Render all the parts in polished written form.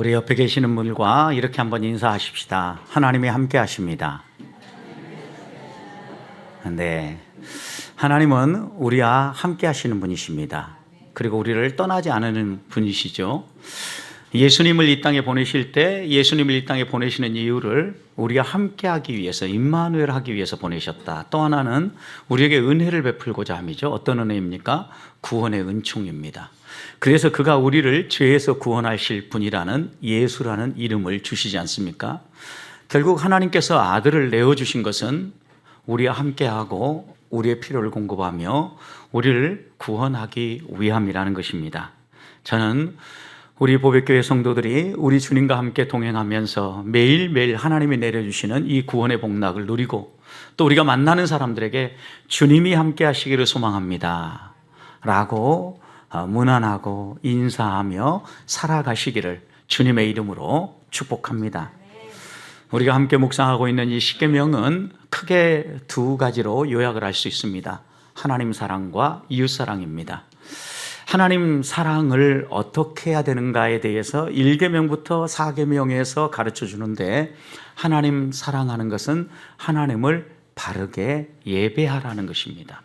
우리 옆에 계시는 분과 이렇게 한번 인사하십시다. 하나님이 함께 하십니다. 네. 하나님은 우리와 함께 하시는 분이십니다. 그리고 우리를 떠나지 않는 분이시죠. 예수님을 이 땅에 보내실 때 예수님을 이 땅에 보내시는 이유를 우리가 함께 하기 위해서, 임마누엘 하기 위해서 보내셨다. 또 하나는 우리에게 은혜를 베풀고자 함이죠. 어떤 은혜입니까? 구원의 은총입니다. 그래서 그가 우리를 죄에서 구원하실 분이라는 예수라는 이름을 주시지 않습니까? 결국 하나님께서 아들을 내어주신 것은 우리와 함께하고 우리의 필요를 공급하며 우리를 구원하기 위함이라는 것입니다. 저는 우리 보배교회 성도들이 우리 주님과 함께 동행하면서 매일매일 하나님이 내려주시는 이 구원의 복락을 누리고 또 우리가 만나는 사람들에게 주님이 함께 하시기를 소망합니다 라고 문안하고 인사하며 살아가시기를 주님의 이름으로 축복합니다. 우리가 함께 묵상하고 있는 이 십계명은 크게 두 가지로 요약을 할 수 있습니다. 하나님 사랑과 이웃 사랑입니다. 하나님 사랑을 어떻게 해야 되는가에 대해서 1계명부터 4계명에서 가르쳐 주는데, 하나님 사랑하는 것은 하나님을 바르게 예배하라는 것입니다.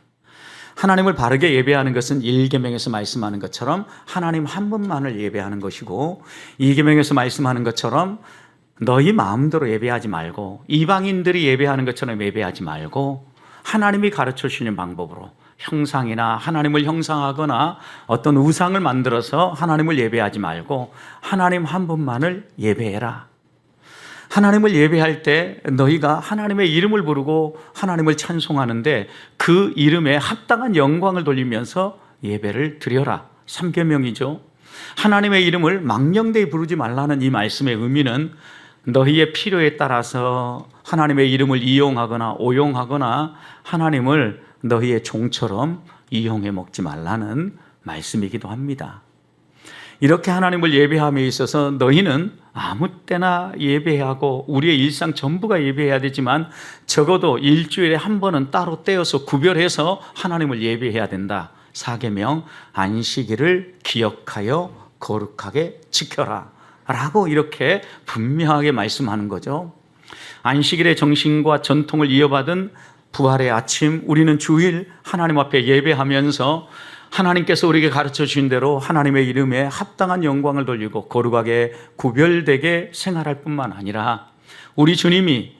하나님을 바르게 예배하는 것은 1계명에서 말씀하는 것처럼 하나님 한 분만을 예배하는 것이고, 2계명에서 말씀하는 것처럼 너희 마음대로 예배하지 말고 이방인들이 예배하는 것처럼 예배하지 말고 하나님이 가르쳐 주시는 방법으로 형상이나 하나님을 형상하거나 어떤 우상을 만들어서 하나님을 예배하지 말고 하나님 한 분만을 예배해라. 하나님을 예배할 때 너희가 하나님의 이름을 부르고 하나님을 찬송하는데 그 이름에 합당한 영광을 돌리면서 예배를 드려라. 3계명이죠. 하나님의 이름을 망령되이 부르지 말라는 이 말씀의 의미는 너희의 필요에 따라서 하나님의 이름을 이용하거나 오용하거나 하나님을 너희의 종처럼 이용해 먹지 말라는 말씀이기도 합니다. 이렇게 하나님을 예배함에 있어서 너희는 아무 때나 예배하고 우리의 일상 전부가 예배해야 되지만 적어도 일주일에 한 번은 따로 떼어서 구별해서 하나님을 예배해야 된다. 4계명, 안식일을 기억하여 거룩하게 지켜라 라고 이렇게 분명하게 말씀하는 거죠. 안식일의 정신과 전통을 이어받은 부활의 아침, 우리는 주일 하나님 앞에 예배하면서 하나님께서 우리에게 가르쳐 주신 대로 하나님의 이름에 합당한 영광을 돌리고 거룩하게 구별되게 생활할 뿐만 아니라 우리 주님이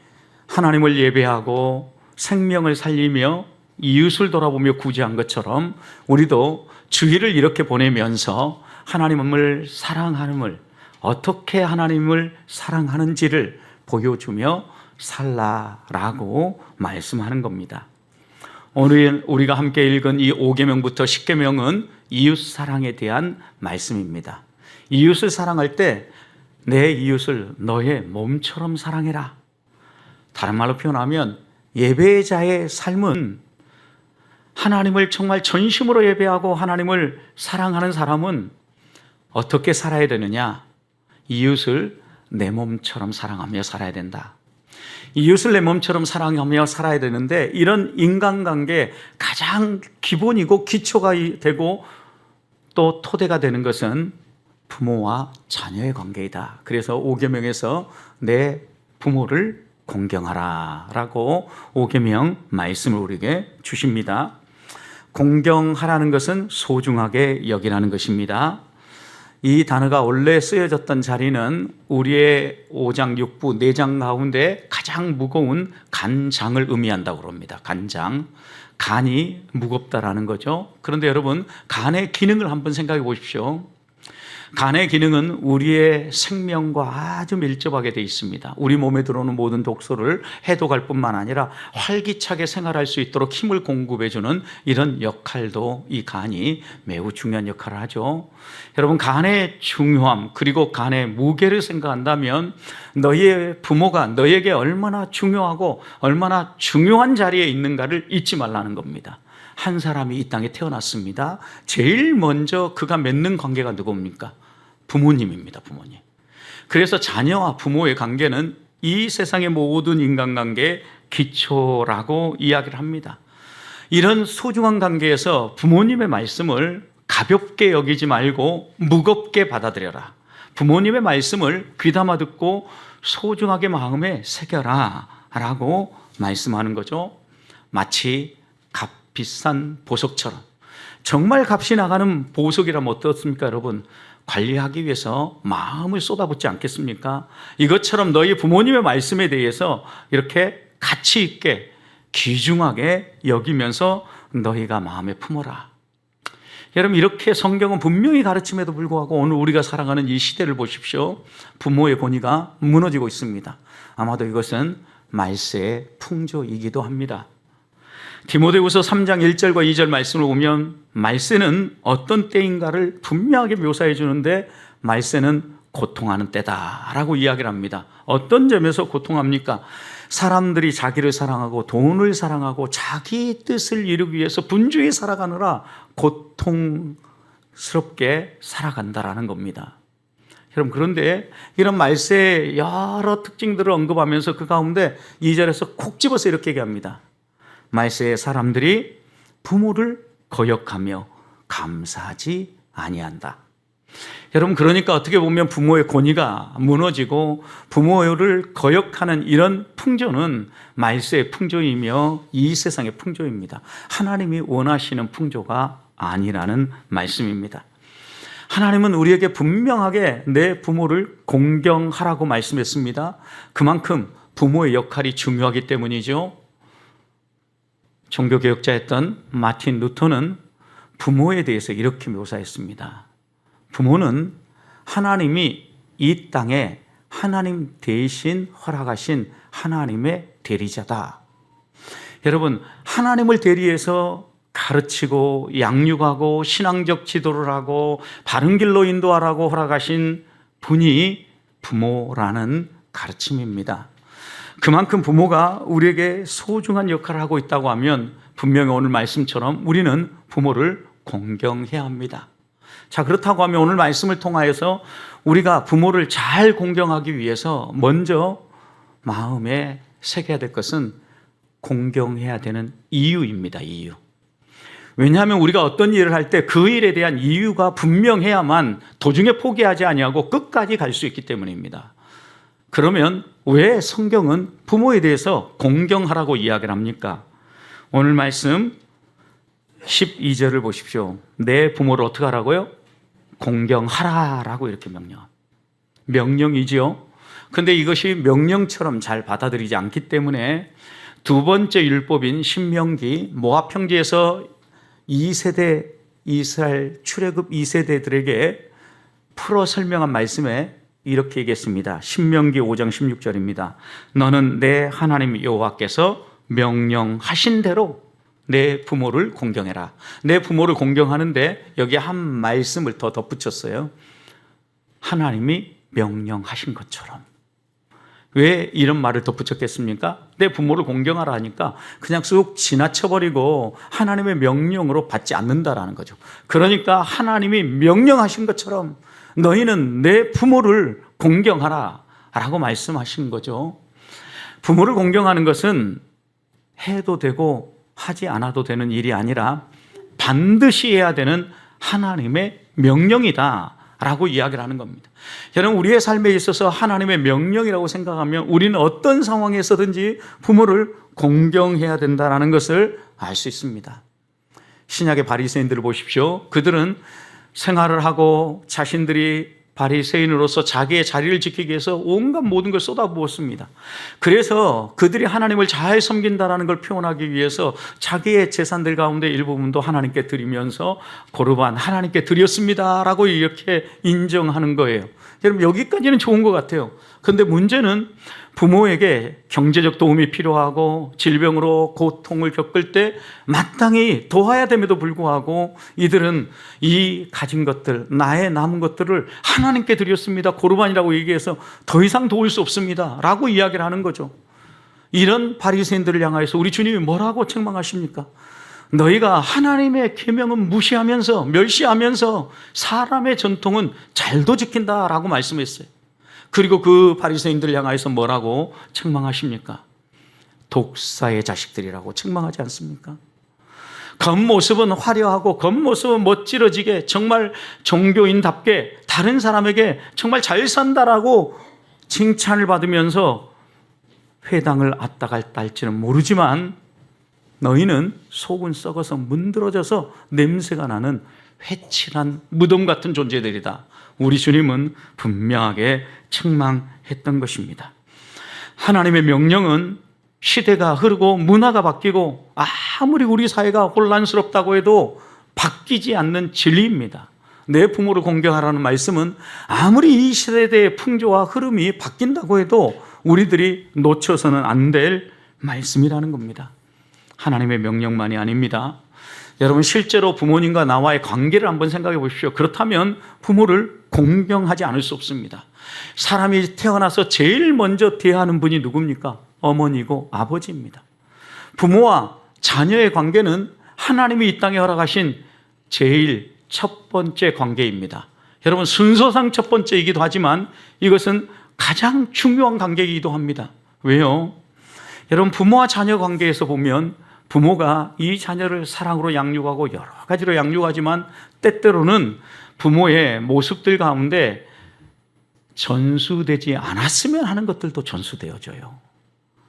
하나님을 예배하고 생명을 살리며 이웃을 돌아보며 구제한 것처럼 우리도 주일을 이렇게 보내면서 하나님을 사랑함을, 어떻게 하나님을 사랑하는지를 보여주며 살라라고 말씀하는 겁니다. 오늘 우리가 함께 읽은 이 5계명부터 10계명은 이웃 사랑에 대한 말씀입니다. 이웃을 사랑할 때 내 이웃을 너의 몸처럼 사랑해라. 다른 말로 표현하면 예배자의 삶은, 하나님을 정말 전심으로 예배하고 하나님을 사랑하는 사람은 어떻게 살아야 되느냐? 이웃을 내 몸처럼 사랑하며 살아야 된다. 이웃을 내 몸처럼 사랑하며 살아야 되는데, 이런 인간관계의 가장 기본이고 기초가 되고 또 토대가 되는 것은 부모와 자녀의 관계이다. 그래서 5계명에서 내 부모를 공경하라 라고 5계명 말씀을 우리에게 주십니다. 공경하라는 것은 소중하게 여기라는 것입니다. 이 단어가 원래 쓰여졌던 자리는 우리의 5장 6부 4장 가운데 가장 무거운 간장을 의미한다고 합니다. 간장. 간이 무겁다라는 거죠. 그런데 여러분, 간의 기능을 한번 생각해 보십시오. 간의 기능은 우리의 생명과 아주 밀접하게 되어 있습니다. 우리 몸에 들어오는 모든 독소를 해독할 뿐만 아니라 활기차게 생활할 수 있도록 힘을 공급해주는 이런 역할도 이 간이 매우 중요한 역할을 하죠. 여러분, 간의 중요함 그리고 간의 무게를 생각한다면 너희의 부모가 너희에게 얼마나 중요하고 얼마나 중요한 자리에 있는가를 잊지 말라는 겁니다. 한 사람이 이 땅에 태어났습니다. 제일 먼저 그가 맺는 관계가 누굽니까? 부모님입니다. 부모님. 그래서 자녀와 부모의 관계는 이 세상의 모든 인간관계의 기초라고 이야기를 합니다. 이런 소중한 관계에서 부모님의 말씀을 가볍게 여기지 말고 무겁게 받아들여라. 부모님의 말씀을 귀담아 듣고 소중하게 마음에 새겨라 라고 말씀하는 거죠. 마치 값비싼 보석처럼. 정말 값이 나가는 보석이라면 어떻습니까, 여러분? 관리하기 위해서 마음을 쏟아붓지 않겠습니까? 이것처럼 너희 부모님의 말씀에 대해서 이렇게 가치 있게 귀중하게 여기면서 너희가 마음에 품어라. 여러분, 이렇게 성경은 분명히 가르침에도 불구하고 오늘 우리가 살아가는 이 시대를 보십시오. 부모의 권위가 무너지고 있습니다. 아마도 이것은 말세의 풍조이기도 합니다. 디모데후서 3장 1절과 2절 말씀을 보면 말세는 어떤 때인가를 분명하게 묘사해 주는데 말세는 고통하는 때다라고 이야기를 합니다. 어떤 점에서 고통합니까? 사람들이 자기를 사랑하고 돈을 사랑하고 자기 뜻을 이루기 위해서 분주히 살아가느라 고통스럽게 살아간다라는 겁니다. 여러분, 그런데 이런 말세의 여러 특징들을 언급하면서 그 가운데 2절에서 콕 집어서 이렇게 얘기합니다. 말세의 사람들이 부모를 거역하며 감사하지 아니한다. 여러분, 그러니까 어떻게 보면 부모의 권위가 무너지고 부모를 거역하는 이런 풍조는 말세의 풍조이며 이 세상의 풍조입니다. 하나님이 원하시는 풍조가 아니라는 말씀입니다. 하나님은 우리에게 분명하게 내 부모를 공경하라고 말씀했습니다. 그만큼 부모의 역할이 중요하기 때문이죠. 종교개혁자였던 마틴 루터는 부모에 대해서 이렇게 묘사했습니다. 부모는 하나님이 이 땅에 하나님 대신 허락하신 하나님의 대리자다. 여러분, 하나님을 대리해서 가르치고 양육하고 신앙적 지도를 하고 바른 길로 인도하라고 허락하신 분이 부모라는 가르침입니다. 그만큼 부모가 우리에게 소중한 역할을 하고 있다고 하면 분명히 오늘 말씀처럼 우리는 부모를 공경해야 합니다. 자, 그렇다고 하면 오늘 말씀을 통하여서 우리가 부모를 잘 공경하기 위해서 먼저 마음에 새겨야 될 것은 공경해야 되는 이유입니다. 이유. 왜냐하면 우리가 어떤 일을 할 때 그 일에 대한 이유가 분명해야만 도중에 포기하지 아니하고 끝까지 갈 수 있기 때문입니다. 그러면 왜 성경은 부모에 대해서 공경하라고 이야기를 합니까? 오늘 말씀 12절을 보십시오. 내 부모를 어떻게 하라고요? 공경하라라고 이렇게 명령이지요. 그런데 이것이 명령처럼 잘 받아들이지 않기 때문에 두 번째 율법인 신명기 모압 평지에서 2세대 이스라엘 출애굽 2세대들에게 풀어 설명한 말씀에 이렇게 얘기했습니다. 신명기 5장 16절입니다. 너는 내 하나님 여호와께서 명령하신 대로 내 부모를 공경해라. 내 부모를 공경하는데 여기에 한 말씀을 더 덧붙였어요. 하나님이 명령하신 것처럼. 왜 이런 말을 덧붙였겠습니까? 내 부모를 공경하라 하니까 그냥 쑥 지나쳐버리고 하나님의 명령으로 받지 않는다라는 거죠. 그러니까 하나님이 명령하신 것처럼 너희는 내 부모를 공경하라 라고 말씀하신 거죠. 부모를 공경하는 것은 해도 되고 하지 않아도 되는 일이 아니라 반드시 해야 되는 하나님의 명령이다 라고 이야기를 하는 겁니다. 여러분, 우리의 삶에 있어서 하나님의 명령이라고 생각하면 우리는 어떤 상황에서든지 부모를 공경해야 된다는 것을 알 수 있습니다. 신약의 바리새인들을 보십시오. 그들은 생활을 하고 자신들이 바리새인으로서 자기의 자리를 지키기 위해서 온갖 모든 걸 쏟아부었습니다. 그래서 그들이 하나님을 잘 섬긴다라는 걸 표현하기 위해서 자기의 재산들 가운데 일부분도 하나님께 드리면서 고르반 하나님께 드렸습니다라고 이렇게 인정하는 거예요. 여러분, 여기까지는 좋은 것 같아요. 그런데 문제는 부모에게 경제적 도움이 필요하고 질병으로 고통을 겪을 때 마땅히 도와야 됨에도 불구하고 이들은 이 가진 것들, 나의 남은 것들을 하나님께 드렸습니다. 고르반이라고 얘기해서 더 이상 도울 수 없습니다 라고 이야기를 하는 거죠. 이런 바리새인들을 향하여서 우리 주님이 뭐라고 책망하십니까? 너희가 하나님의 계명은 무시하면서 멸시하면서 사람의 전통은 잘도 지킨다라고 말씀했어요. 그리고 그 바리새인들을 향하여서 뭐라고 책망하십니까? 독사의 자식들이라고 책망하지 않습니까? 겉모습은 화려하고 겉모습은 멋지러지게 정말 종교인답게 다른 사람에게 정말 잘 산다라고 칭찬을 받으면서 회당을 왔다 갔다 할지는 모르지만 너희는 속은 썩어서 문드러져서 냄새가 나는 회칠한 무덤 같은 존재들이다. 우리 주님은 분명하게 책망했던 것입니다. 하나님의 명령은 시대가 흐르고 문화가 바뀌고 아무리 우리 사회가 혼란스럽다고 해도 바뀌지 않는 진리입니다. 내 부모를 공경하라는 말씀은 아무리 이 시대의 풍조와 흐름이 바뀐다고 해도 우리들이 놓쳐서는 안 될 말씀이라는 겁니다. 하나님의 명령만이 아닙니다. 여러분, 실제로 부모님과 나와의 관계를 한번 생각해 보십시오. 그렇다면 부모를 공경하지 않을 수 없습니다. 사람이 태어나서 제일 먼저 대하는 분이 누굽니까? 어머니고 아버지입니다. 부모와 자녀의 관계는 하나님이 이 땅에 허락하신 제일 첫 번째 관계입니다. 여러분, 순서상 첫 번째이기도 하지만 이것은 가장 중요한 관계이기도 합니다. 왜요? 여러분, 부모와 자녀 관계에서 보면 부모가 이 자녀를 사랑으로 양육하고 여러 가지로 양육하지만 때때로는 부모의 모습들 가운데 전수되지 않았으면 하는 것들도 전수되어져요.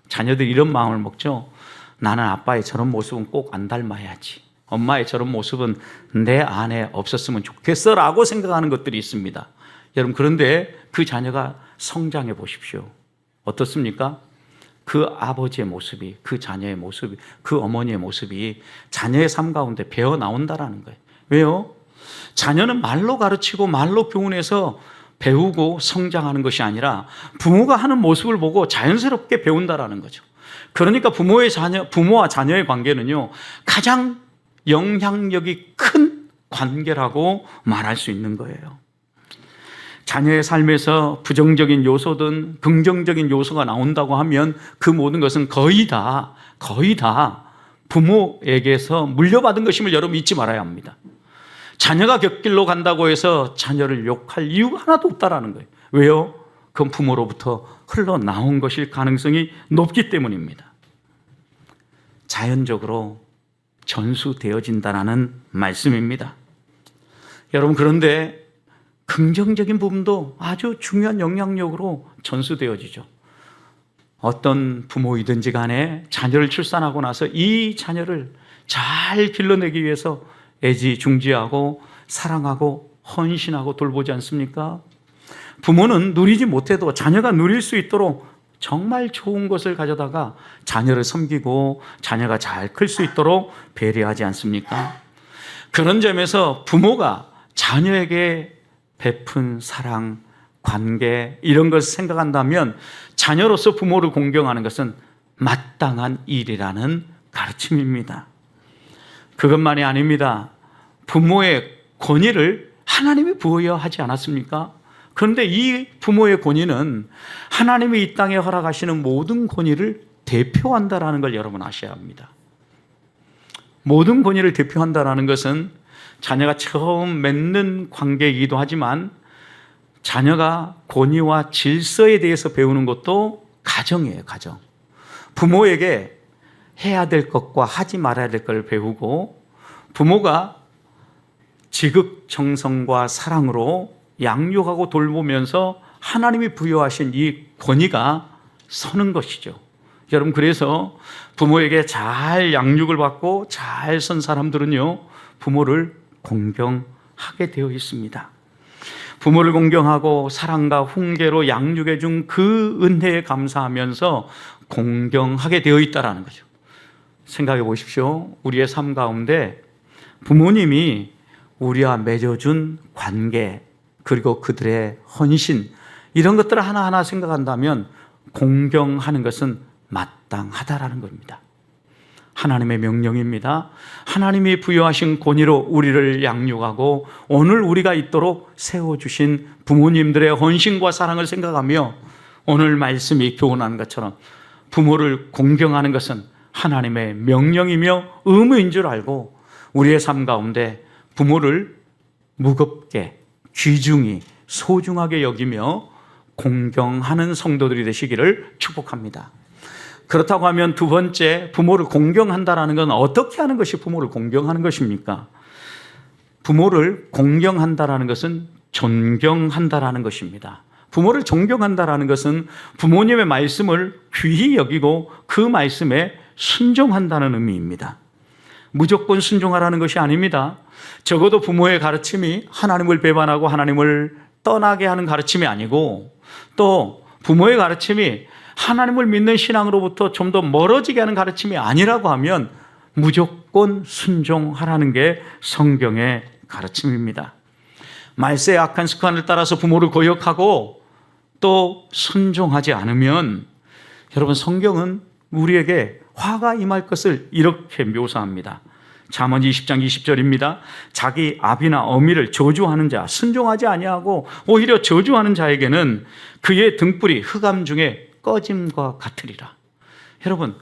자녀들이 이런 마음을 먹죠. 나는 아빠의 저런 모습은 꼭 안 닮아야지. 엄마의 저런 모습은 내 안에 없었으면 좋겠어 라고 생각하는 것들이 있습니다. 여러분, 그런데 그 자녀가 성장해 보십시오. 어떻습니까? 그 아버지의 모습이, 그 자녀의 모습이, 그 어머니의 모습이 자녀의 삶 가운데 배어 나온다라는 거예요. 왜요? 자녀는 말로 가르치고 말로 교훈해서 배우고 성장하는 것이 아니라 부모가 하는 모습을 보고 자연스럽게 배운다라는 거죠. 그러니까 부모와 자녀의 관계는요, 가장 영향력이 큰 관계라고 말할 수 있는 거예요. 자녀의 삶에서 부정적인 요소든 긍정적인 요소가 나온다고 하면 그 모든 것은 거의 다 부모에게서 물려받은 것임을 여러분 잊지 말아야 합니다. 자녀가 곁길로 간다고 해서 자녀를 욕할 이유가 하나도 없다라는 거예요. 왜요? 그건 부모로부터 흘러나온 것일 가능성이 높기 때문입니다. 자연적으로 전수되어진다는 말씀입니다. 여러분, 그런데 긍정적인 부분도 아주 중요한 영향력으로 전수되어지죠. 어떤 부모이든지 간에 자녀를 출산하고 나서 이 자녀를 잘 길러내기 위해서 애지중지하고 사랑하고 헌신하고 돌보지 않습니까? 부모는 누리지 못해도 자녀가 누릴 수 있도록 정말 좋은 것을 가져다가 자녀를 섬기고 자녀가 잘 클 수 있도록 배려하지 않습니까? 그런 점에서 부모가 자녀에게 베푼 사랑, 관계 이런 것을 생각한다면 자녀로서 부모를 공경하는 것은 마땅한 일이라는 가르침입니다. 그것만이 아닙니다. 부모의 권위를 하나님이 부여하지 않았습니까? 그런데 이 부모의 권위는 하나님이 이 땅에 허락하시는 모든 권위를 대표한다는 걸 여러분 아셔야 합니다. 모든 권위를 대표한다는 것은 자녀가 처음 맺는 관계이기도 하지만 자녀가 권위와 질서에 대해서 배우는 것도 가정이에요, 가정. 부모에게 해야 될 것과 하지 말아야 될 걸 배우고 부모가 지극정성과 사랑으로 양육하고 돌보면서 하나님이 부여하신 이 권위가 서는 것이죠. 여러분, 그래서 부모에게 잘 양육을 받고 잘 선 사람들은요, 부모를 공경하게 되어 있습니다. 부모를 공경하고 사랑과 훈계로 양육해 준 그 은혜에 감사하면서 공경하게 되어 있다는 거죠. 생각해 보십시오. 우리의 삶 가운데 부모님이 우리와 맺어준 관계 그리고 그들의 헌신 이런 것들을 하나하나 생각한다면 공경하는 것은 마땅하다라는 겁니다. 하나님의 명령입니다. 하나님이 부여하신 권위로 우리를 양육하고 오늘 우리가 있도록 세워주신 부모님들의 헌신과 사랑을 생각하며 오늘 말씀이 교훈하는 것처럼 부모를 공경하는 것은 하나님의 명령이며 의무인 줄 알고 우리의 삶 가운데 부모를 무겁게 귀중히 소중하게 여기며 공경하는 성도들이 되시기를 축복합니다. 그렇다고 하면 두 번째, 부모를 공경한다라는 건 어떻게 하는 것이 부모를 공경하는 것입니까? 부모를 공경한다라는 것은 존경한다라는 것입니다. 부모를 존경한다라는 것은 부모님의 말씀을 귀히 여기고 그 말씀에 순종한다는 의미입니다. 무조건 순종하라는 것이 아닙니다. 적어도 부모의 가르침이 하나님을 배반하고 하나님을 떠나게 하는 가르침이 아니고, 또 부모의 가르침이 하나님을 믿는 신앙으로부터 좀 더 멀어지게 하는 가르침이 아니라고 하면 무조건 순종하라는 게 성경의 가르침입니다. 말세의 악한 습관을 따라서 부모를 거역하고 또 순종하지 않으면, 여러분, 성경은 우리에게 화가 임할 것을 이렇게 묘사합니다. 잠언 20장 20절입니다. 자기 아비나 어미를 저주하는 자, 순종하지 아니하고 오히려 저주하는 자에게는 그의 등불이 흑암 중에 꺼짐과 같으리라. 여러분,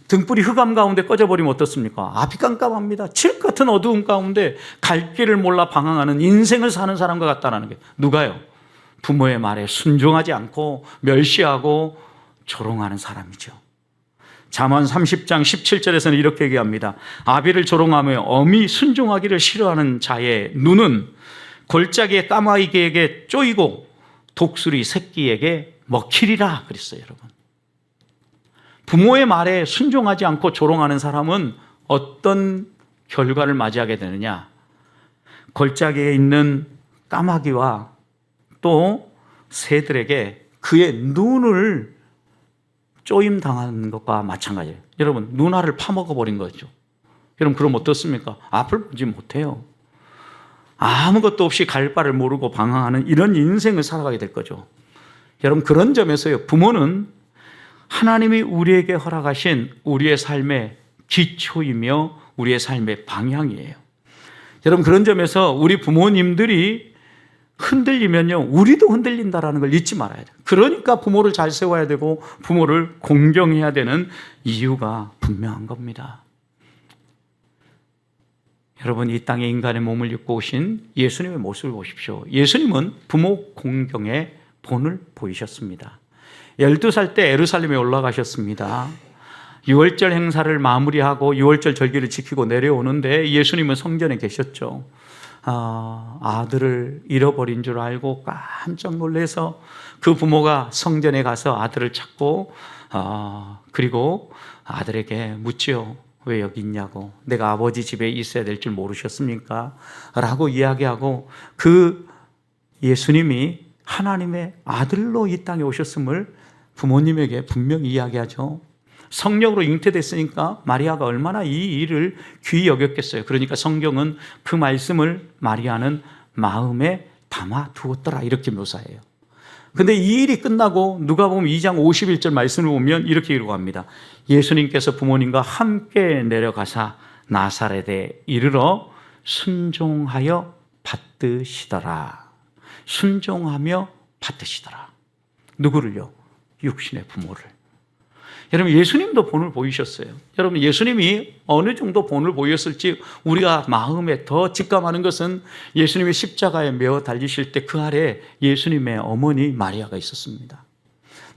등불이 흑암 가운데 꺼져버리면 어떻습니까? 앞이 깜깜합니다. 칠흑 같은 어두움 가운데 갈 길을 몰라 방황하는 인생을 사는 사람과 같다는 게, 누가요? 부모의 말에 순종하지 않고 멸시하고 조롱하는 사람이죠. 잠언 30장 17절에서는 이렇게 얘기합니다. 아비를 조롱하며 어미 순종하기를 싫어하는 자의 눈은 골짜기의 까마귀에게 쪼이고 독수리 새끼에게 먹히리라 그랬어요. 여러분, 부모의 말에 순종하지 않고 조롱하는 사람은 어떤 결과를 맞이하게 되느냐? 골짜기에 있는 까마귀와 또 새들에게 그의 눈을 쪼임당하는 것과 마찬가지예요. 여러분, 눈알을 파먹어버린 거죠. 여러분, 그럼 어떻습니까? 앞을 보지 못해요. 아무것도 없이 갈 바를 모르고 방황하는 이런 인생을 살아가게 될 거죠. 여러분, 그런 점에서요, 부모는 하나님이 우리에게 허락하신 우리의 삶의 기초이며 우리의 삶의 방향이에요. 여러분, 그런 점에서 우리 부모님들이 흔들리면요, 우리도 흔들린다라는 걸 잊지 말아야 돼요. 그러니까 부모를 잘 세워야 되고 부모를 공경해야 되는 이유가 분명한 겁니다. 여러분, 이 땅에 인간의 몸을 입고 오신 예수님의 모습을 보십시오. 예수님은 부모 공경의 본을 보이셨습니다. 12살 때 예루살렘에 올라가셨습니다. 유월절 행사를 마무리하고 유월절 절기를 지키고 내려오는데 예수님은 성전에 계셨죠. 아들을 잃어버린 줄 알고 깜짝 놀라서 그 부모가 성전에 가서 아들을 찾고 그리고 아들에게 묻지요. 왜 여기 있냐고. 내가 아버지 집에 있어야 될 줄 모르셨습니까? 라고 이야기하고, 그 예수님이 하나님의 아들로 이 땅에 오셨음을 부모님에게 분명히 이야기하죠. 성령으로 잉태됐으니까 마리아가 얼마나 이 일을 귀히 여겼겠어요. 그러니까 성경은 그 말씀을 마리아는 마음에 담아 두었더라 이렇게 묘사해요. 근데 이 일이 끝나고 누가복음 2장 51절 말씀을 보면 이렇게 기록합니다. 예수님께서 부모님과 함께 내려가사 나사렛에 이르러 순종하여 받드시더라. 순종하며 받드시더라. 누구를요? 육신의 부모를. 여러분, 예수님도 본을 보이셨어요. 여러분, 예수님이 어느 정도 본을 보였을지 우리가 마음에 더 직감하는 것은 예수님이 십자가에 매어 달리실 때 그 아래에 예수님의 어머니 마리아가 있었습니다.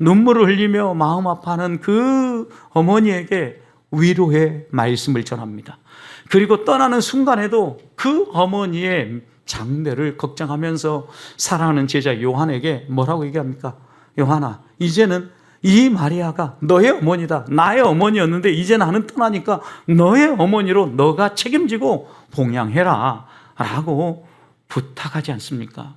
눈물을 흘리며 마음 아파하는 그 어머니에게 위로의 말씀을 전합니다. 그리고 떠나는 순간에도 그 어머니의 장례를 걱정하면서 사랑하는 제자 요한에게 뭐라고 얘기합니까? 요한아, 이제는 이 마리아가 너의 어머니다. 나의 어머니였는데 이제 나는 떠나니까 너의 어머니로 너가 책임지고 봉양해라 라고 부탁하지 않습니까?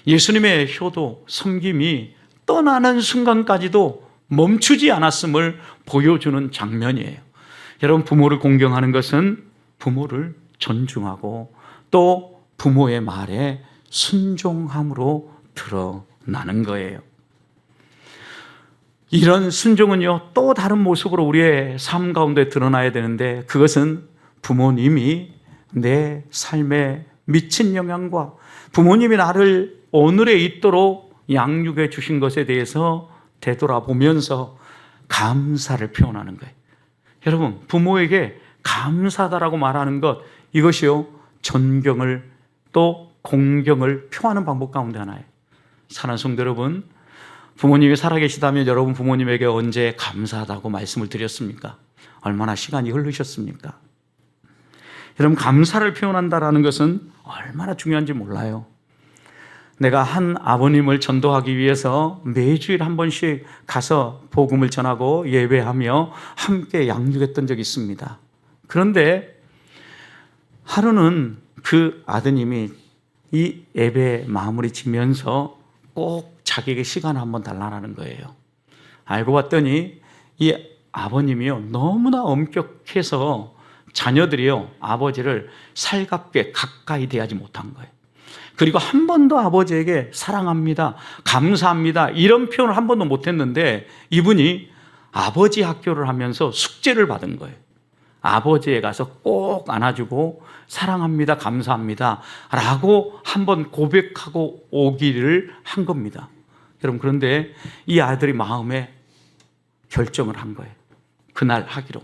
예수님의 효도, 섬김이 떠나는 순간까지도 멈추지 않았음을 보여주는 장면이에요. 여러분, 부모를 공경하는 것은 부모를 존중하고 또 부모의 말에 순종함으로 드러나는 거예요. 이런 순종은요, 또 다른 모습으로 우리의 삶 가운데 드러나야 되는데, 그것은 부모님이 내 삶에 미친 영향과 부모님이 나를 오늘에 있도록 양육해 주신 것에 대해서 되돌아보면서 감사를 표현하는 거예요. 여러분, 부모에게 감사하다라고 말하는 것, 이것이요, 존경을 또 공경을 표하는 방법 가운데 하나예요. 사랑하는 성도 여러분, 부모님이 살아계시다면 여러분 부모님에게 언제 감사하다고 말씀을 드렸습니까? 얼마나 시간이 흐르셨습니까? 여러분, 감사를 표현한다라는 것은 얼마나 중요한지 몰라요. 내가 한 아버님을 전도하기 위해서 매주일 한 번씩 가서 복음을 전하고 예배하며 함께 양육했던 적이 있습니다. 그런데 하루는 그 아드님이 이 예배 마무리 지면서 꼭 자기에게 시간을 한번 달라는 거예요. 알고 봤더니 이 아버님이요, 너무나 엄격해서 자녀들이요, 아버지를 살갑게 가까이 대하지 못한 거예요. 그리고 한 번도 아버지에게 사랑합니다, 감사합니다 이런 표현을 한 번도 못했는데, 이분이 아버지 학교를 하면서 숙제를 받은 거예요. 아버지에 가서 꼭 안아주고 사랑합니다, 감사합니다 라고 한번 고백하고 오기를 한 겁니다. 여러분, 그런데 이 아들이 마음에 결정을 한 거예요. 그날 하기로.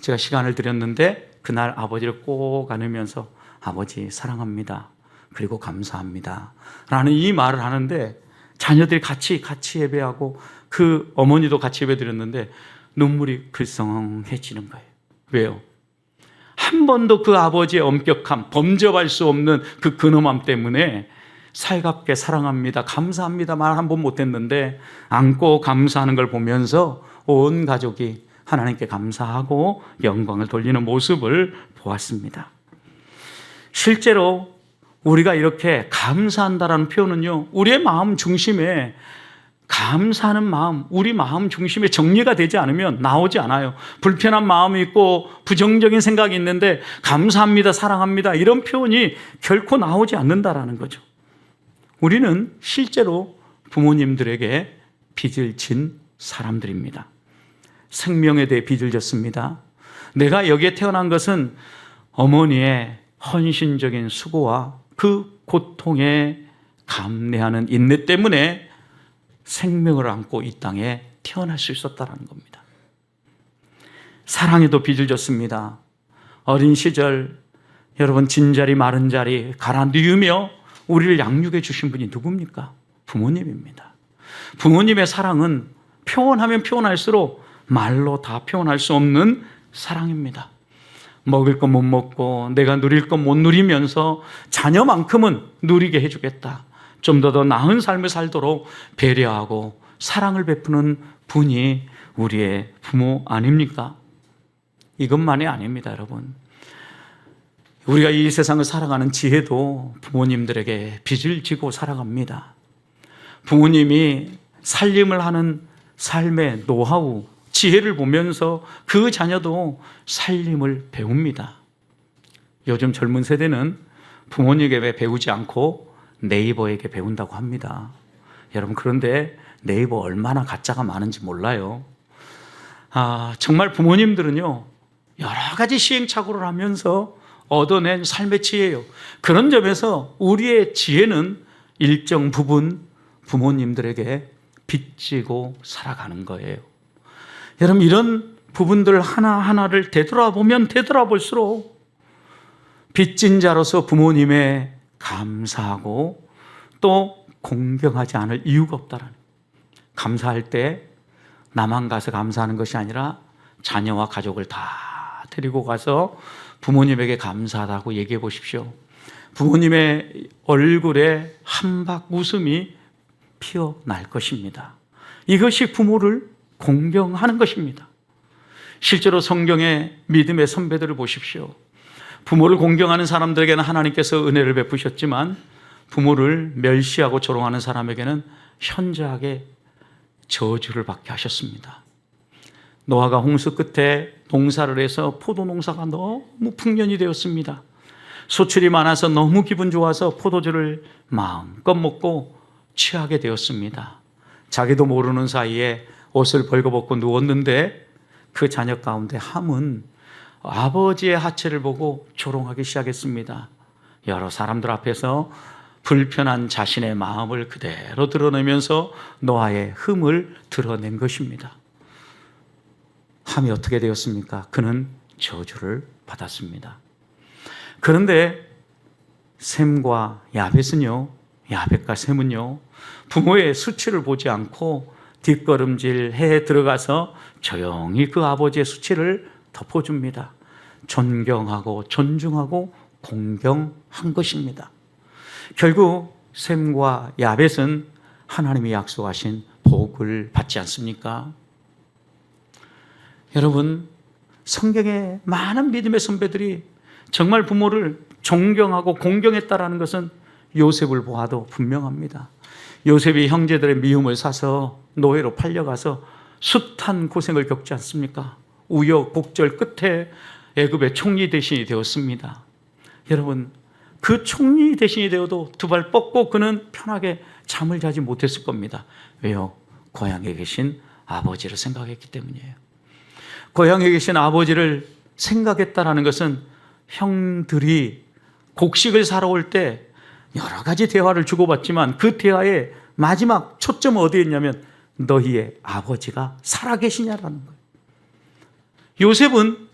제가 시간을 드렸는데 그날 아버지를 꼭 안으면서 아버지 사랑합니다, 그리고 감사합니다 라는 이 말을 하는데, 자녀들이 같이 예배하고 그 어머니도 같이 예배 드렸는데 눈물이 글썽해지는 거예요. 왜요? 한 번도 그 아버지의 엄격함, 범접할 수 없는 그 근엄함 때문에 살갑게 사랑합니다, 감사합니다 말 한 번 못했는데, 안고 감사하는 걸 보면서 온 가족이 하나님께 감사하고 영광을 돌리는 모습을 보았습니다. 실제로 우리가 이렇게 감사한다라는 표현은요, 우리의 마음 중심에, 감사하는 마음, 우리 마음 중심에 정리가 되지 않으면 나오지 않아요. 불편한 마음이 있고 부정적인 생각이 있는데 감사합니다, 사랑합니다 이런 표현이 결코 나오지 않는다라는 거죠. 우리는 실제로 부모님들에게 빚을 진 사람들입니다. 생명에 대해 빚을 졌습니다. 내가 여기에 태어난 것은 어머니의 헌신적인 수고와 그 고통에 감내하는 인내 때문에 생명을 안고 이 땅에 태어날 수 있었다는 겁니다. 사랑에도 빚을 졌습니다. 어린 시절 여러분, 진자리 마른 자리 가라앉으며 우리를 양육해 주신 분이 누굽니까? 부모님입니다. 부모님의 사랑은 표현하면 표현할수록 말로 다 표현할 수 없는 사랑입니다. 먹을 것 못 먹고 내가 누릴 것 못 누리면서 자녀만큼은 누리게 해주겠다, 좀 더 나은 삶을 살도록 배려하고 사랑을 베푸는 분이 우리의 부모 아닙니까? 이것만이 아닙니다, 여러분. 우리가 이 세상을 살아가는 지혜도 부모님들에게 빚을 지고 살아갑니다. 부모님이 살림을 하는 삶의 노하우, 지혜를 보면서 그 자녀도 살림을 배웁니다. 요즘 젊은 세대는 부모님에게 배우지 않고 네이버에게 배운다고 합니다. 여러분, 그런데 네이버 얼마나 가짜가 많은지 몰라요. 정말 부모님들은요, 여러 가지 시행착오를 하면서 얻어낸 삶의 지혜예요. 그런 점에서 우리의 지혜는 일정 부분 부모님들에게 빚지고 살아가는 거예요. 여러분, 이런 부분들 하나하나를 되돌아보면 되돌아볼수록 빚진 자로서 부모님의 감사하고 또 공경하지 않을 이유가 없다라는, 감사할 때 나만 가서 감사하는 것이 아니라 자녀와 가족을 다 데리고 가서 부모님에게 감사하다고 얘기해 보십시오. 부모님의 얼굴에 한박 웃음이 피어날 것입니다. 이것이 부모를 공경하는 것입니다. 실제로 성경의 믿음의 선배들을 보십시오. 부모를 공경하는 사람들에게는 하나님께서 은혜를 베푸셨지만 부모를 멸시하고 조롱하는 사람에게는 현저하게 저주를 받게 하셨습니다. 노아가 홍수 끝에 농사를 해서 포도 농사가 너무 풍년이 되었습니다. 소출이 많아서 너무 기분 좋아서 포도주를 마음껏 먹고 취하게 되었습니다. 자기도 모르는 사이에 옷을 벌거벗고 누웠는데 그 자녀 가운데 함은 아버지의 하체를 보고 조롱하기 시작했습니다. 여러 사람들 앞에서 불편한 자신의 마음을 그대로 드러내면서 노아의 흠을 드러낸 것입니다. 함이 어떻게 되었습니까? 그는 저주를 받았습니다. 그런데 셈과 야벳은요, 야벳과 셈은요, 부모의 수치를 보지 않고 뒷걸음질해 들어가서 조용히 그 아버지의 수치를 덮어줍니다. 존경하고 존중하고 공경한 것입니다. 결국 셈과 야벳은 하나님이 약속하신 복을 받지 않습니까? 여러분, 성경의 많은 믿음의 선배들이 정말 부모를 존경하고 공경했다라는 것은 요셉을 보아도 분명합니다. 요셉이 형제들의 미움을 사서 노예로 팔려가서 숱한 고생을 겪지 않습니까? 우여곡절 끝에 애굽의 총리 대신이 되었습니다. 여러분, 그 총리 대신이 되어도 두 발 뻗고 그는 편하게 잠을 자지 못했을 겁니다. 왜요? 고향에 계신 아버지를 생각했기 때문이에요. 고향에 계신 아버지를 생각했다라는 것은 형들이 곡식을 사러 올 때 여러 가지 대화를 주고받지만 그 대화의 마지막 초점은 어디에 있냐면 너희의 아버지가 살아계시냐라는 거예요. 요셉은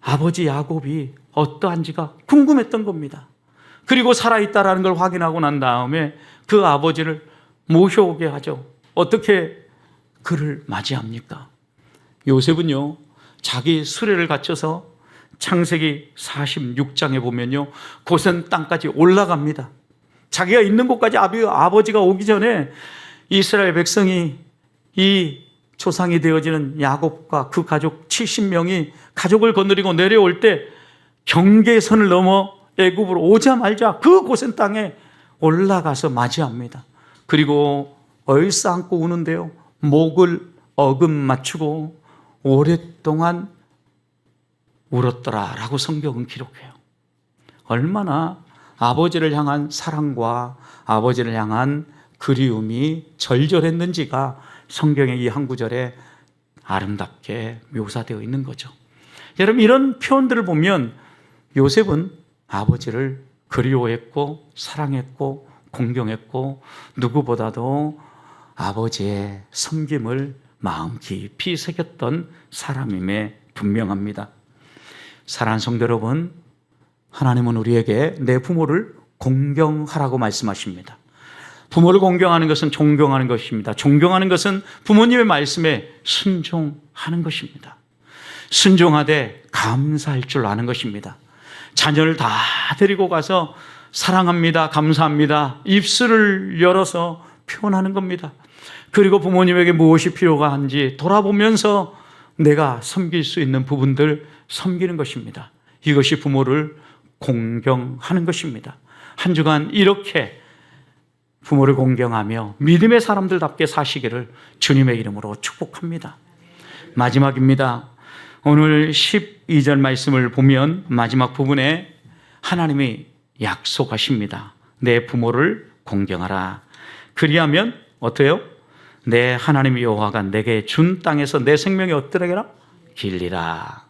아버지 야곱이 어떠한지가 궁금했던 겁니다. 그리고 살아있다라는 걸 확인하고 난 다음에 그 아버지를 모셔오게 하죠. 어떻게 그를 맞이합니까? 요셉은요, 자기 수레를 갖춰서 창세기 46장에 보면요, 고센 땅까지 올라갑니다. 자기가 있는 곳까지 아버지가 오기 전에 이스라엘 백성이 이 조상이 되어지는 야곱과 그 가족 70명이 가족을 거느리고 내려올 때 경계선을 넘어 애굽으로 오자마자 그 고센 땅에 올라가서 맞이합니다. 그리고 얼싸안고 우는데요, 목을 어금 맞추고 오랫동안 울었더라라고 성경은 기록해요. 얼마나 아버지를 향한 사랑과 아버지를 향한 그리움이 절절했는지가 성경의 이 한 구절에 아름답게 묘사되어 있는 거죠. 여러분, 이런 표현들을 보면 요셉은 아버지를 그리워했고 사랑했고 공경했고 누구보다도 아버지의 섬김을 마음 깊이 새겼던 사람임에 분명합니다. 사랑하는 성도 여러분, 하나님은 우리에게 내 부모를 공경하라고 말씀하십니다. 부모를 공경하는 것은 존경하는 것입니다. 존경하는 것은 부모님의 말씀에 순종하는 것입니다. 순종하되 감사할 줄 아는 것입니다. 자녀를 다 데리고 가서 사랑합니다, 감사합니다, 입술을 열어서 표현하는 겁니다. 그리고 부모님에게 무엇이 필요가 한지 돌아보면서 내가 섬길 수 있는 부분들 섬기는 것입니다. 이것이 부모를 공경하는 것입니다. 한 주간 이렇게 부모를 공경하며 믿음의 사람들답게 사시기를 주님의 이름으로 축복합니다. 마지막입니다. 오늘 12절 말씀을 보면 마지막 부분에 하나님이 약속하십니다. 내 부모를 공경하라. 그리하면 어때요? 내 하나님 여호와가 내게 준 땅에서 내 생명이 어떠하리라? 길리라.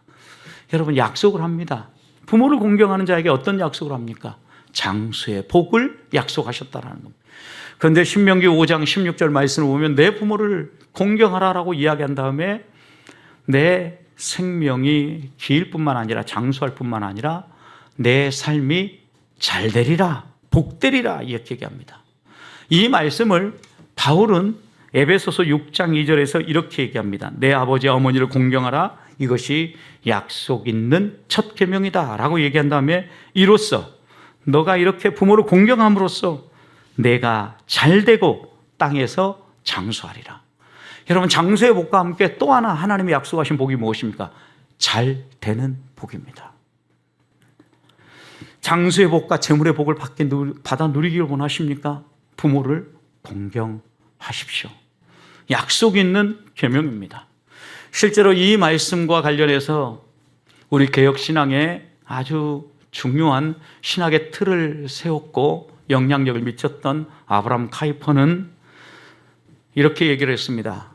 여러분, 약속을 합니다. 부모를 공경하는 자에게 어떤 약속을 합니까? 장수의 복을 약속하셨다라는 겁니다. 그런데 신명기 5장 16절 말씀을 보면 내 부모를 공경하라라고 이야기한 다음에 내 생명이 길 뿐만 아니라 장수할 뿐만 아니라 내 삶이 잘 되리라, 복 되리라 이렇게 얘기합니다. 이 말씀을 바울은 에베소서 6장 2절에서 이렇게 얘기합니다. 내 아버지와 어머니를 공경하라. 이것이 약속 있는 첫 계명이다 라고 얘기한 다음에 이로써 너가 이렇게 부모를 공경함으로써 내가 잘되고 땅에서 장수하리라. 여러분, 장수의 복과 함께 또 하나 하나님이 약속하신 복이 무엇입니까? 잘 되는 복입니다. 장수의 복과 재물의 복을 받아 누리기를 원하십니까? 부모를 공경하십시오. 약속 있는 계명입니다. 실제로 이 말씀과 관련해서 우리 개혁신앙에 아주 중요한 신학의 틀을 세웠고 영향력을 미쳤던 아브라함 카이퍼는 이렇게 얘기를 했습니다.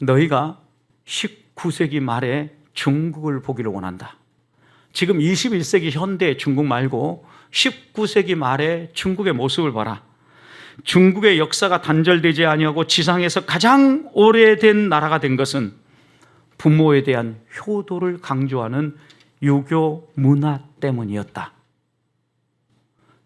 너희가 19세기 말에 중국을 보기를 원한다. 지금 21세기 현대 중국 말고 19세기 말에 중국의 모습을 봐라. 중국의 역사가 단절되지 아니하고 지상에서 가장 오래된 나라가 된 것은 부모에 대한 효도를 강조하는 유교 문화 때문이었다.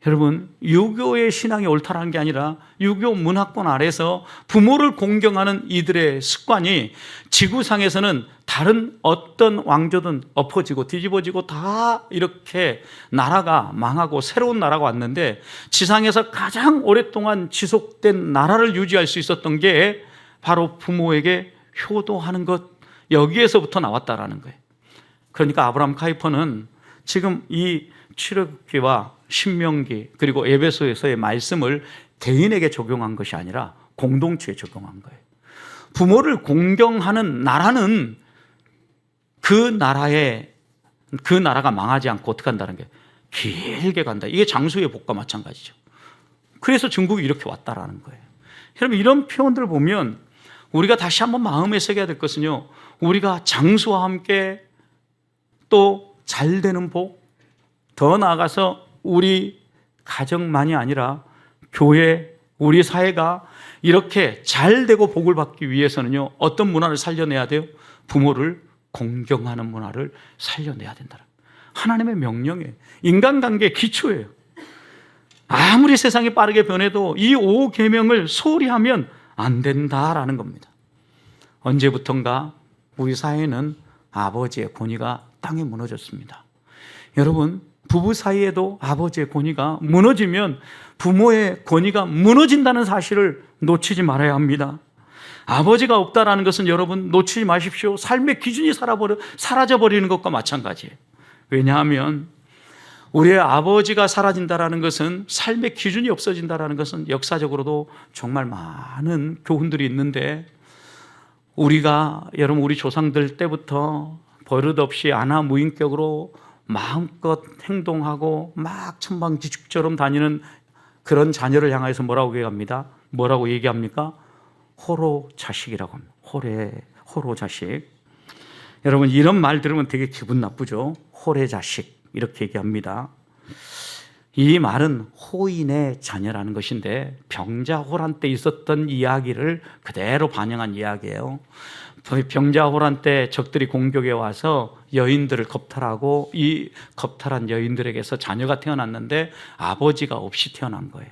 여러분, 유교의 신앙이 옳다라는 게 아니라 유교 문화권 아래서 부모를 공경하는 이들의 습관이 지구상에서는 다른 어떤 왕조든 엎어지고 뒤집어지고 다 이렇게 나라가 망하고 새로운 나라가 왔는데, 지상에서 가장 오랫동안 지속된 나라를 유지할 수 있었던 게 바로 부모에게 효도하는 것, 여기에서부터 나왔다라는 거예요. 그러니까 아브라함 카이퍼는 지금 이 출애굽기와 신명기 그리고 에베소에서의 말씀을 개인에게 적용한 것이 아니라 공동체에 적용한 거예요. 부모를 공경하는 나라는 그 나라가 망하지 않고 어떻게 한다는 게 길게 간다. 이게 장수의 복과 마찬가지죠. 그래서 중국이 이렇게 왔다라는 거예요. 여러분, 이런 표현들을 보면 우리가 다시 한번 마음에 새겨야 될 것은요, 우리가 장수와 함께 또 잘 되는 복, 더 나아가서 우리 가정만이 아니라 교회, 우리 사회가 이렇게 잘 되고 복을 받기 위해서는요, 어떤 문화를 살려내야 돼요? 부모를 공경하는 문화를 살려내야 된다. 하나님의 명령이에요. 인간관계의 기초예요. 아무리 세상이 빠르게 변해도 이 5계명을 소홀히 하면 안 된다라는 겁니다. 언제부턴가 우리 사회는 아버지의 권위가 땅에 무너졌습니다. 여러분, 부부 사이에도 아버지의 권위가 무너지면 부모의 권위가 무너진다는 사실을 놓치지 말아야 합니다. 아버지가 없다라는 것은 여러분 놓치지 마십시오. 삶의 기준이 사라져버리는 것과 마찬가지예요. 왜냐하면 우리의 아버지가 사라진다라는 것은, 삶의 기준이 없어진다라는 것은 역사적으로도 정말 많은 교훈들이 있는데, 여러분 우리 조상들 때부터 버릇없이 안하무인격으로 마음껏 행동하고 막 천방지축처럼 다니는 그런 자녀를 향해서 뭐라고 얘기합니다? 뭐라고 얘기합니까? 호로 자식이라고 합니다. 호로 자식. 여러분, 이런 말 들으면 되게 기분 나쁘죠? 호래 자식 이렇게 얘기합니다. 이 말은 호인의 자녀라는 것인데, 병자호란 때 있었던 이야기를 그대로 반영한 이야기예요. 병자호란 때 적들이 공격해 와서 여인들을 겁탈하고, 이 겁탈한 여인들에게서 자녀가 태어났는데 아버지가 없이 태어난 거예요.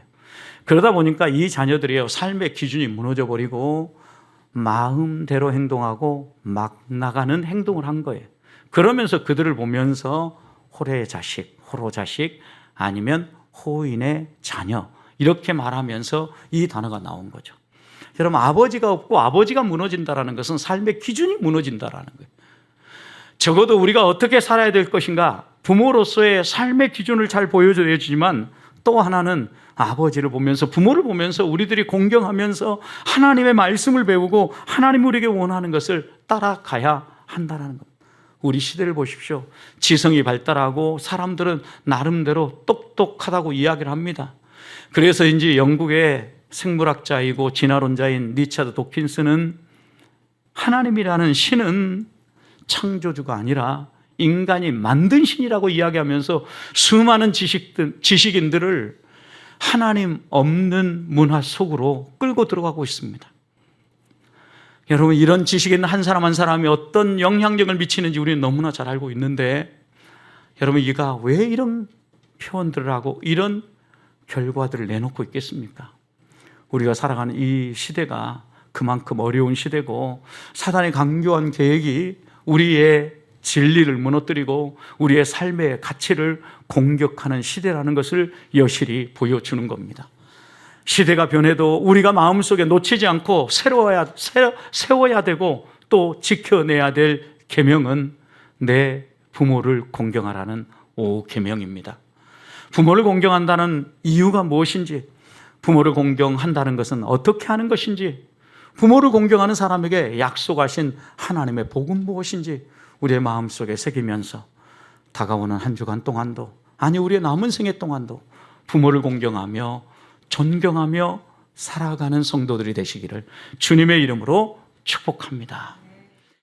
그러다 보니까 이 자녀들이요, 삶의 기준이 무너져 버리고 마음대로 행동하고 막 나가는 행동을 한 거예요. 그러면서 그들을 보면서 호래의 자식, 호로 자식, 아니면 호인의 자녀, 이렇게 말하면서 이 단어가 나온 거죠. 여러분, 아버지가 없고 아버지가 무너진다라는 것은 삶의 기준이 무너진다라는 거예요. 적어도 우리가 어떻게 살아야 될 것인가, 부모로서의 삶의 기준을 잘 보여줘야 지만, 또 하나는 아버지를 보면서, 부모를 보면서 우리들이 공경하면서 하나님의 말씀을 배우고 하나님 우리에게 원하는 것을 따라가야 한다는 겁니다. 우리 시대를 보십시오. 지성이 발달하고 사람들은 나름대로 똑똑하다고 이야기를 합니다. 그래서 이제 영국의 생물학자이고 진화론자인 리차드 도킨스는 하나님이라는 신은 창조주가 아니라 인간이 만든 신이라고 이야기하면서 수많은 지식인들을 하나님 없는 문화 속으로 끌고 들어가고 있습니다. 여러분, 이런 지식인 한 사람 한 사람이 어떤 영향력을 미치는지 우리는 너무나 잘 알고 있는데, 여러분, 이가 왜 이런 표현들을 하고 이런 결과들을 내놓고 있겠습니까? 우리가 살아가는 이 시대가 그만큼 어려운 시대고, 사단의 강교한 계획이 우리의 진리를 무너뜨리고 우리의 삶의 가치를 공격하는 시대라는 것을 여실히 보여주는 겁니다. 시대가 변해도 우리가 마음속에 놓치지 않고 세워야 되고 또 지켜내야 될 계명은 내 부모를 공경하라는 5계명입니다. 부모를 공경한다는 이유가 무엇인지, 부모를 공경한다는 것은 어떻게 하는 것인지, 부모를 공경하는 사람에게 약속하신 하나님의 복은 무엇인지 우리의 마음속에 새기면서 다가오는 한 주간 동안도, 아니 우리의 남은 생애 동안도 부모를 공경하며 존경하며 살아가는 성도들이 되시기를 주님의 이름으로 축복합니다.